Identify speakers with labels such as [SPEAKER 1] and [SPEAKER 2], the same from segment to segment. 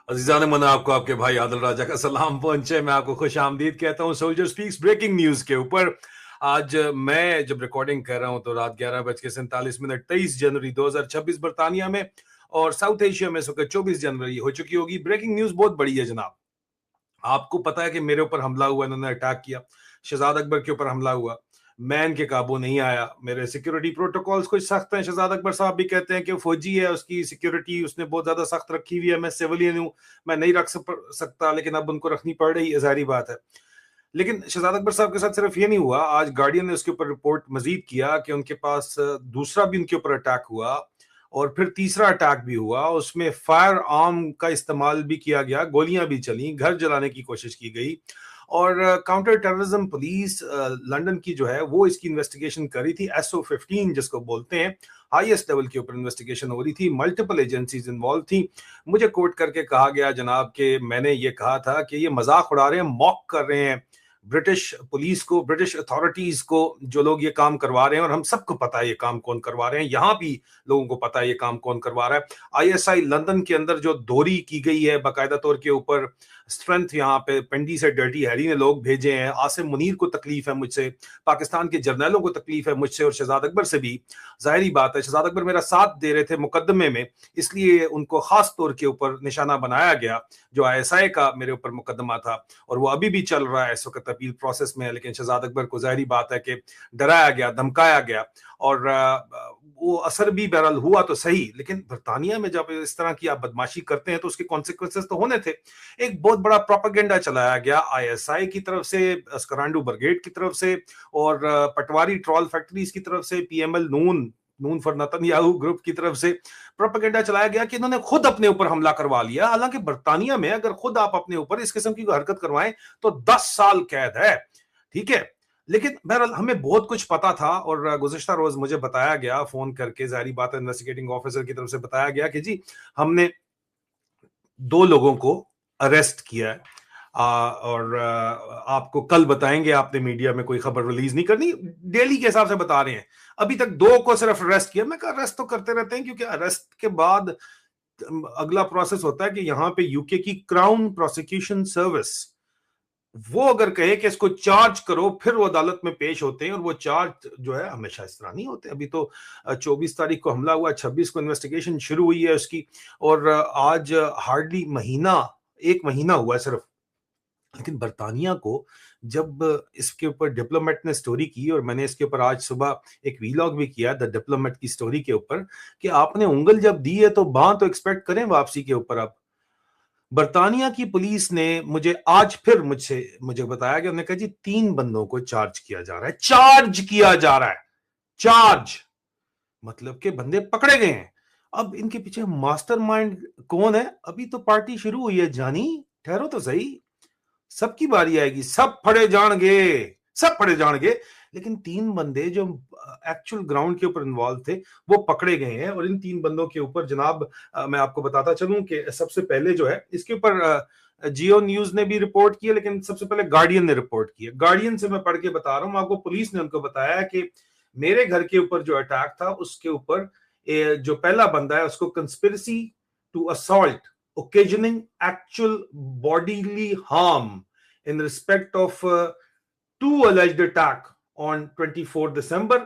[SPEAKER 1] अजीजान मन आपको आपके भाई आदिल राजा का सलाम पहुंचे। मैं आपको खुश आमदीद कहता हूं सोल्जर स्पीक्स ब्रेकिंग न्यूज के ऊपर। आज मैं जब रिकॉर्डिंग कर रहा हूं तो रात 11:47 23 जनवरी 2026 बर्तानिया में और साउथ एशिया में इस वक्त 24 जनवरी हो चुकी होगी। ब्रेकिंग न्यूज बहुत बड़ी है जनाब। आपको पता है कि मेरे ऊपर हमला हुआ, इन्होंने अटैक किया, शहजाद अकबर के ऊपर हमला हुआ, मैं इनके काबू नहीं आया। मेरे सिक्योरिटी प्रोटोकॉल्स कुछ सख्त हैं। शहजाद अकबर साहब भी कहते हैं कि फौजी है, उसकी सिक्योरिटी उसने बहुत ज्यादा सख्त रखी हुई है। मैं सिविलियन हूं, मैं नहीं रख सकता, लेकिन अब उनको रखनी पड़ रही है, जाहिर बात है। लेकिन शहजाद अकबर साहब के साथ सिर्फ ये नहीं हुआ, आज गार्डियन ने उसके ऊपर रिपोर्ट मजीद किया कि उनके पास दूसरा भी उनके ऊपर अटैक हुआ और फिर तीसरा अटैक भी हुआ। उसमें फायर आर्म का इस्तेमाल भी किया गया, गोलियां भी चली, घर जलाने की कोशिश की गई। और काउंटर टेररिज्म पुलिस लंदन की जो है वो इसकी इन्वेस्टिगेशन करी थी। SO15 जिसको बोलते हैं, हाईएस्ट लेवल के ऊपर इन्वेस्टिगेशन हो रही थी, मल्टीपल एजेंसीज इन्वॉल्व थी। मुझे कोट करके कहा गया जनाब कि मैंने ये कहा था कि ये मजाक उड़ा रहे हैं, मॉक कर रहे हैं ब्रिटिश पुलिस को, ब्रिटिश अथॉरिटीज को, जो लोग ये काम करवा रहे हैं। और हम सबको पता है ये काम कौन करवा रहे हैं, यहां भी लोगों को पता है ये काम कौन करवा रहा है। ISI लंदन के अंदर जो दोहरी की गई है बाकायदा तौर के ऊपर, स्ट्रेंथ यहाँ पे पिंडी से डर्टी हैरी ने लोग भेजे हैं। आसिम मुनीर को तकलीफ है मुझसे, पाकिस्तान के जर्नलों को तकलीफ है मुझसे और शहजाद अकबर से भी। जाहिर बात है शहजाद अकबर मेरा साथ दे रहे थे मुकदमे में, इसलिए उनको खास तौर के ऊपर निशाना बनाया गया। जो ISI का मेरे ऊपर मुकदमा था और वो अभी भी चल रहा है, इस वक्त अपील प्रोसेस में है। लेकिन शहजाद अकबर को जाहिर बात है कि डराया गया, धमकाया गया और वो असर भी बहरहाल हुआ तो सही। लेकिन बरतानिया में जब इस तरह की आप बदमाशी करते हैं तो उसके कॉन्सिक्वेंसेस तो होने थे। एक बहुत बड़ा प्रोपेगेंडा चलाया गया ISI की तरफ से, अस्करांडू ब्रिगेड की तरफ से और पटवारी ट्रॉल फैक्ट्रीज की तरफ से, PML Noon for Netanyahu group की तरफ से प्रोपेगेंडा चलाया गया कि इन्होंने खुद अपने ऊपर हमला करवा लिया। हालांकि बरतानिया में अगर खुद आप अपने ऊपर इस किस्म की हरकत करवाएं तो 10 साल कैद है, ठीक है। लेकिन बहरहाल हमें बहुत कुछ पता था और गुज़िश्ता रोज मुझे बताया गया फोन करके, जाहिर बात है इन्वेस्टिगेटिंग ऑफिसर की तरफ से बताया गया कि जी हमने 2 लोगों को अरेस्ट किया है। और आपको कल बताएंगे, आपने मीडिया में कोई खबर रिलीज नहीं करनी, डेली के हिसाब से बता रहे हैं। अभी तक 2 को सिर्फ अरेस्ट किया। मैं कहा अरेस्ट तो करते रहते हैं, क्योंकि अरेस्ट के बाद अगला प्रोसेस होता है कि यहां पे यूके की क्राउन प्रोसिक्यूशन सर्विस वो अगर कहे कि इसको चार्ज करो, फिर वो अदालत में पेश होते हैं। और वो चार्ज जो है हमेशा इस तरह नहीं होते। अभी तो 24 तारीख को हमला हुआ, 26 को इन्वेस्टिगेशन शुरू हुई है उसकी और आज हार्डली एक महीना हुआ है सिर्फ। लेकिन बरतानिया को जब इसके ऊपर डिप्लोमेट ने स्टोरी की, और मैंने इसके ऊपर आज सुबह एक वीलॉग भी किया द डिप्लोमेट की स्टोरी के ऊपर, कि आपने उंगल जब दी है तो बांह तो एक्सपेक्ट करें वापसी के ऊपर। अब बरतानिया की पुलिस ने मुझे आज फिर मुझे बताया कि उन्होंने कहा जी 3 बंदों को चार्ज किया जा रहा है। चार्ज किया जा रहा है, चार्ज मतलब के बंदे पकड़े गए हैं। अब इनके पीछे मास्टरमाइंड कौन है? अभी तो पार्टी शुरू हुई है जानी, ठहरो तो सही, सबकी बारी आएगी, सब फड़े जाएंगे, सब फड़े जाएंगे। लेकिन 3 बंदे जो एक्चुअल ग्राउंड के ऊपर इन्वॉल्व थे वो पकड़े गए हैं। और इन 3 बंदों के ऊपर जनाब मैं आपको बताता चलूं कि सबसे पहले जो है इसके ऊपर जियो न्यूज ने भी रिपोर्ट किया, लेकिन सबसे पहले गार्डियन ने रिपोर्ट किया। गार्डियन से मैं पढ़ के बता रहा हूं आपको। पुलिस ने उनको बताया कि मेरे घर के ऊपर जो अटैक था उसके ऊपर जो पहला बंदा है उसको conspiracy to assault occasioning actual bodily harm in respect of 2 alleged attack on 24 December।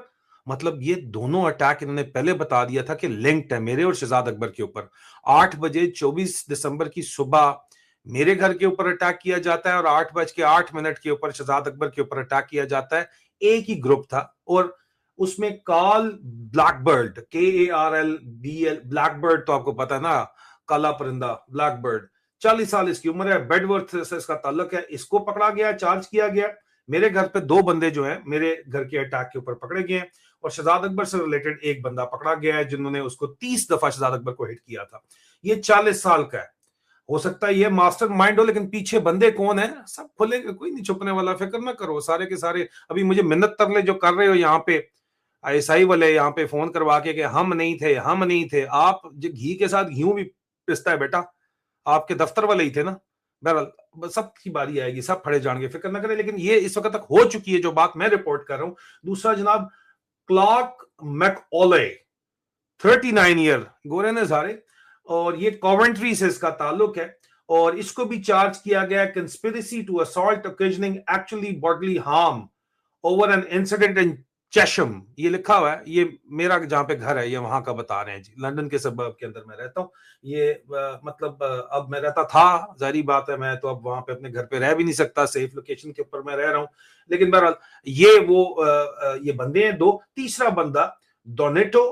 [SPEAKER 1] मतलब ये दोनों अटैक इन्होंने पहले बता दिया था कि लिंक्ड है मेरे और शहजाद अकबर के ऊपर। 8 बजे 24 दिसंबर की सुबह मेरे घर के ऊपर अटैक किया जाता है और 8:08 के ऊपर शहजाद अकबर के ऊपर अटैक किया जाता है। एक ही ग्रुप था और उसमें कार्ल ब्लैकबर्ड, KARLBL, ब्लैकबर्ड तो आपको पता है ना, काला परिंदा, ब्लैकबर्ड। 40 साल इसकी उम्र है, बेडवर्थ से इसका ताल्लुक है। इसको पकड़ा गया, चार्ज किया गया। मेरे घर पे 2 बंदे जो हैं मेरे घर के अटैक के ऊपर पकड़े गए हैं और शहजाद अकबर से रिलेटेड एक बंदा पकड़ा गया है जिन्होंने उसको 30 दफा शहजाद अकबर को हिट किया था। ये 40 साल का है। हो सकता है ये मास्टर माइंड हो, लेकिन पीछे बंदे कौन है सब खुलेगा, कोई नहीं छुपने वाला, फिक्र ना करो। सारे के सारे अभी मुझे मिन्नत तरले जो कर रहे हो यहाँ पे ISI वाले, यहाँ पे फोन करवा के कि हम नहीं थे, हम नहीं थे। आप घी के साथ घी भी पिसता है बेटा, आपके दफ्तर वाले ही थे ना। बहरहाल सबकी बारी आएगी, सब फड़े जाएंगे, फिक्र ना करें। लेकिन ये इस वक्त तक हो चुकी है जो बात मैं रिपोर्ट कर रहा हूं। दूसरा जनाब, क्लार्क मैकऑले, 39 ईयर, गोरे ने सारे, और ये कॉवेंट्री से इसका ताल्लुक है। और इसको भी चार्ज किया गया conspiracy to assault occasioning actually bodily harm over an incident in Chesham. ये लिखा हुआ है, ये मेरा जहां पे घर है ये वहां का बता रहे हैं जी, लंदन के सबब के अंदर मैं रहता हूँ। ये मतलब अब मैं रहता था, जारी बात है, मैं तो अब वहां पे अपने घर पे रह भी नहीं सकता, सेफ लोकेशन के ऊपर मैं रह रहा हूँ। लेकिन बहरहाल ये ये बंदे हैं दो। तीसरा बंदा डोनेटो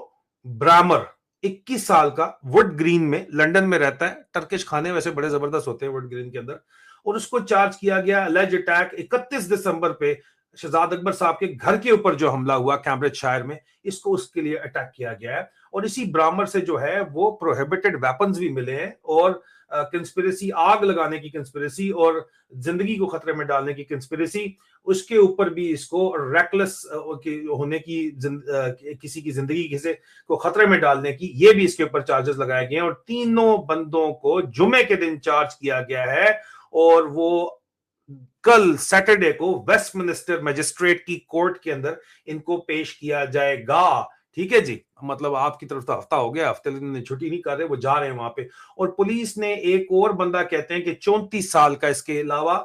[SPEAKER 1] ब्रामर, 21 साल का, वुड ग्रीन में लंदन में रहता है। टर्किश खाने वैसे बड़े जबरदस्त होते हैं वुड ग्रीन के अंदर। और उसको चार्ज किया गया अलेज अटैक 31 दिसंबर पे शहजाद अकबर साहब के घर के ऊपर जो हमला हुआ कैम्ब्रिज शायर में, इसको उसके लिए अटैक किया गया है। और इसी ब्राह्मण से जो है वो प्रोहिबिटेड वेपन्स भी मिले हैं और कंस्पिरेसी, आग लगाने की कंस्पिरेसी और जिंदगी को खतरे में डालने की कंस्पिरेसी, उसके ऊपर भी इसको रेकलेस होने की, किसी की जिंदगी किसी को खतरे में डालने की, ये भी इसके ऊपर चार्जेस लगाए गए हैं। और तीनों बंदों को जुमे के दिन चार्ज किया गया है और वो कल सैटरडे को वेस्टमिनिस्टर मजिस्ट्रेट की कोर्ट के अंदर इनको पेश किया जाएगा। ठीक है जी, मतलब आपकी तरफ तो हफ्ता हो गया, हफ्ते दिन छुट्टी नहीं कर रहे, वो जा रहे हैं वहां पे। और पुलिस ने एक और बंदा कहते हैं कि 34 साल का इसके अलावा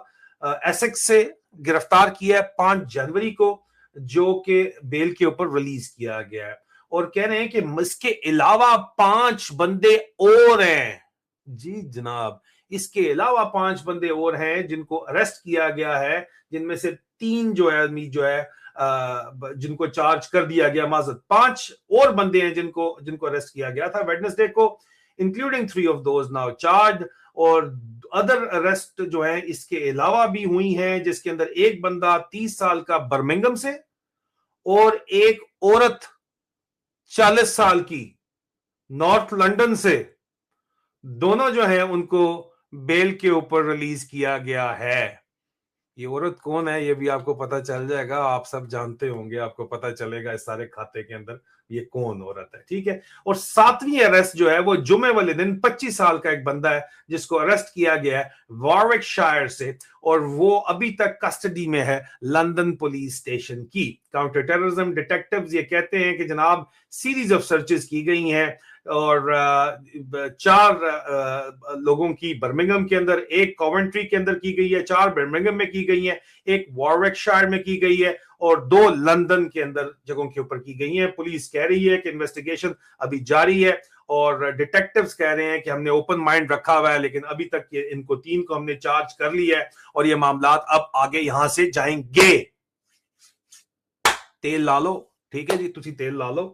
[SPEAKER 1] एसेक्स से गिरफ्तार किया है 5 जनवरी को, जो कि बेल के ऊपर रिलीज किया गया है। और कह रहे हैं कि इसके अलावा 5 बंदे और हैं जी जनाब, इसके अलावा 5 बंदे और हैं जिनको अरेस्ट किया गया है, जिनमें से 3 जो है आदमी जो है जिनको चार्ज कर दिया गया, माजरत 5 और बंदे हैं जिनको अरेस्ट किया गया था वेडनेसडे को, including 3 of those now charge. और अदर अरेस्ट जो है इसके अलावा भी हुई हैं, जिसके अंदर एक बंदा 30 साल का बर्मिंघम से और एक औरत 40 साल की नॉर्थ लंदन से, दोनों जो है उनको बेल के ऊपर रिलीज किया गया है। ये औरत कौन है ये भी आपको पता चल जाएगा, आप सब जानते होंगे, आपको पता चलेगा इस सारे खाते के अंदर ये कौन औरत है। ठीक है। और 7वीं अरेस्ट जो है वो जुमे वाले दिन 25 साल का एक बंदा है जिसको अरेस्ट किया गया है वॉरविकशायर से, और वो अभी तक कस्टडी में है लंदन पुलिस स्टेशन की। काउंटर टेररिज्म डिटेक्टिव्स ये कहते हैं कि जनाब सीरीज ऑफ सर्चेस की गई हैं और 4 लोगों की बर्मिंघम के अंदर, एक कॉवेंट्री के अंदर की गई है, 4 बर्मिंघम में की गई है, एक वॉरविकशायर में की गई है और 2 लंदन के अंदर जगहों के ऊपर की गई है। पुलिस कह रही है कि इन्वेस्टिगेशन अभी जारी है और डिटेक्टिव्स कह रहे हैं कि हमने ओपन माइंड रखा हुआ है, लेकिन अभी तक इनको 3 को हमने चार्ज कर लिया है और ये मामला अब आगे यहां से जाएंगे। तेल ला लो, ठीक है जी, तुसी तेल ला लो।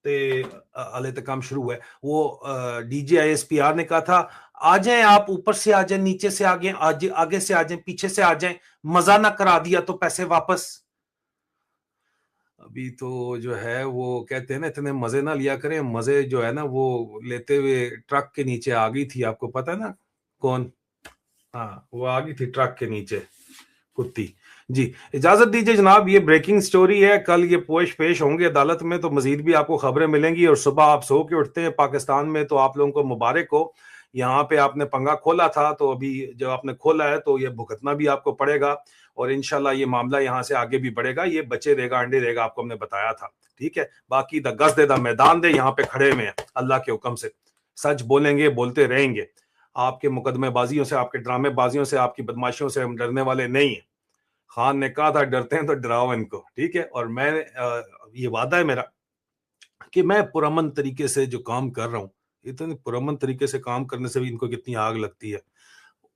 [SPEAKER 1] ते अले तक काम शुरू है। वो DGISPR ने कहा था आ जाएं आप, ऊपर से आ जाएं, नीचे से आ गए, आगे से आ जाएं, पीछे से आ जाएं, मजा ना करा दिया तो पैसे वापस। अभी तो जो है वो कहते हैं ना इतने मजे ना लिया करें, मजे जो है ना वो लेते हुए ट्रक के नीचे आ गई थी, आपको पता है ना कौन? हाँ, वो आ गई थी ट्रक के नीचे, कुत्ती जी। इजाजत दीजिए जनाब, ये ब्रेकिंग स्टोरी है, कल ये पेश होंगे अदालत में तो मजीद भी आपको खबरें मिलेंगी। और सुबह आप सो के उठते हैं पाकिस्तान में तो आप लोगों को मुबारक हो, यहाँ पे आपने पंगा खोला था तो अभी जब आपने खोला है तो ये भुगतना भी आपको पड़ेगा और इंशाल्लाह ये मामला यहाँ से आगे भी बढ़ेगा, ये बचे रहेगा, अंडे रहेगा, आपको हमने बताया था। ठीक है, बाकी द गज दे द मैदान दे, यहाँ पे खड़े में अल्लाह के हुक्म से सच बोलेंगे, बोलते रहेंगे। आपके मुकदमेबाजियों से, आपके ड्रामेबाजियों से, आपकी बदमाशियों से हम डरने वाले नहीं है। खान ने कहा था डरते हैं तो डराओ इनको। ठीक है, और मैं ये वादा है मेरा कि मैं पुरअमन तरीके से जो काम कर रहा हूँ, इतने पुरअमन तरीके से काम करने से भी इनको कितनी आग लगती है,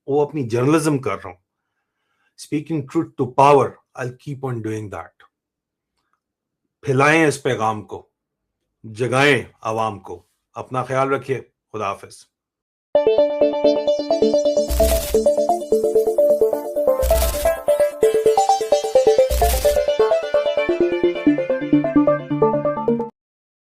[SPEAKER 1] वो अपनी जर्नलिज्म कर रहा हूँ, speaking truth to power, I keep on doing that. फैलाएं इस पैगाम को, जगाएं आवाम को। अपना ख्याल रखिए, खुदा हाफिज।